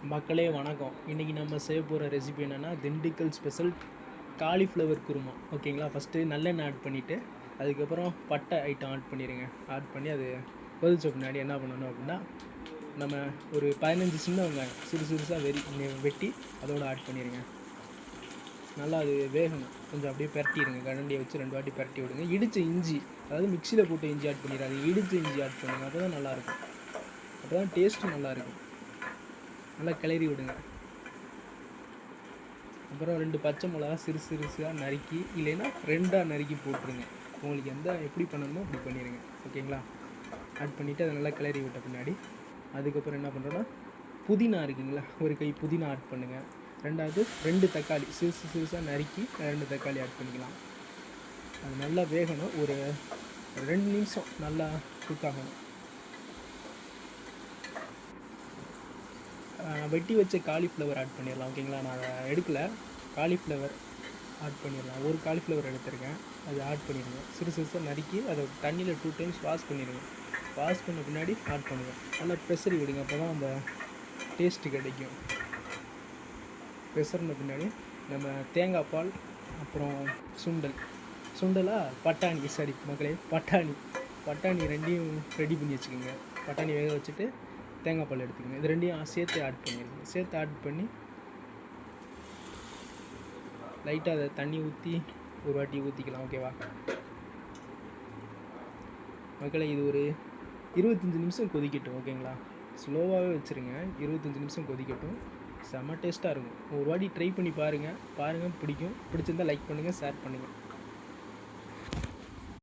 மக்களே வணக்கம். இன்றைக்கி நம்ம செய்ய போகிற ரெசிபி என்னென்னா திண்டுக்கல் ஸ்பெஷல் காலிஃப்ளவர் குருமா. ஓகேங்களா? ஃபஸ்ட்டு நல்லெண்ணெய் ஆட் பண்ணிவிட்டு அதுக்கப்புறம் பட்டை ஐட்டம் ஆட் பண்ணிடுங்க. ஆட் பண்ணி அது கொதிச்ச பின்னாடி என்ன பண்ணணும் அப்படின்னா, நம்ம ஒரு 15 சின்ன வெங்காயம் சிறுசாக வெட்டி அதோடு ஆட் பண்ணிடுங்க. நல்லா அது வேகணும். கொஞ்சம் அப்படியே பரட்டிடுங்க. கரண்டியை வச்சு 2 வாட்டி பரட்டி விடுங்க. இடித்த இஞ்சி, அதாவது மிக்சியில் போட்டு இஞ்சி ஆட் பண்ணிடாது, இடித்த இஞ்சி ஆட் பண்ணுங்கள். அப்போ தான் நல்லாயிருக்கும். அப்போ தான் டேஸ்ட்டும் நல்லாயிருக்கும். நல்லா கிளறி விடுங்க. அப்புறம் 2 பச்சை மிளகா சிறுசாக நறுக்கி, இல்லைன்னா 2ஆக நறுக்கி போட்டுருங்க. உங்களுக்கு எப்படி பண்ணணுமோ அப்படி பண்ணிடுங்க. ஓகேங்களா? ஆட் பண்ணிவிட்டு அதை நல்லா கிளறி விட்ட பின்னாடி அதுக்கப்புறம் என்ன பண்ணுறோன்னா, புதினா இருக்குங்களா, ஒரு கை புதினா ஆட் பண்ணுங்கள். ரெண்டாவது 2 தக்காளி சிறுசாக நறுக்கி 2 தக்காளி ஆட் பண்ணிக்கலாம். அது நல்லா வேகணும். ஒரு 2 நிமிஷம் நல்லா குக் ஆகணும். வெட்டி வச்ச காலிஃப்ளவர் ஆட் பண்ணிடலாம். ஓகேங்களா? நான் அதை எடுக்கலை. காலிஃப்ளவர் ஆட் பண்ணிடலாம். ஒரு காலிஃப்ளவர் எடுத்துருக்கேன். அது ஆட் பண்ணிடுங்க. சிறுசாக நறுக்கி அதை தண்ணியில் 2 டைம்ஸ் வாஷ் பண்ணிடுங்க. வாஷ் பண்ண பின்னாடி ஆட் பண்ணுங்கள். நல்லா ப்ரெஷரி விடுங்க. அப்போ தான் அந்த டேஸ்ட்டு கிடைக்கும். ப்ரெஷர்ன பின்னாடி நம்ம தேங்காய் பால், அப்புறம் சுண்டலாக பட்டாணி, சரி மக்களே, பட்டாணி 2யும் ரெடி பண்ணி வச்சுக்கோங்க. பட்டாணி வேக வச்சுட்டு தேங்காய் பால் எடுத்துக்கோங்க. இது 2யும் சேர்த்து ஆட் பண்ணிடுங்க. சேர்த்து ஆட் பண்ணி லைட்டாக அதை தண்ணி ஊற்றி ஒரு வாட்டி ஊற்றிக்கலாம். ஓகேவா மக்களை? இது ஒரு 25 நிமிஷம் கொதிக்கட்டும். ஓகேங்களா? ஸ்லோவாகவே வச்சுருங்க. 25 நிமிஷம் கொதிக்கட்டும். செம்ம டேஸ்ட்டாக இருக்கும். ஒரு வாட்டி ட்ரை பண்ணி பாருங்கள். பிடிச்சிருந்தால் லைக் பண்ணுங்கள், ஷேர் பண்ணுங்கள்.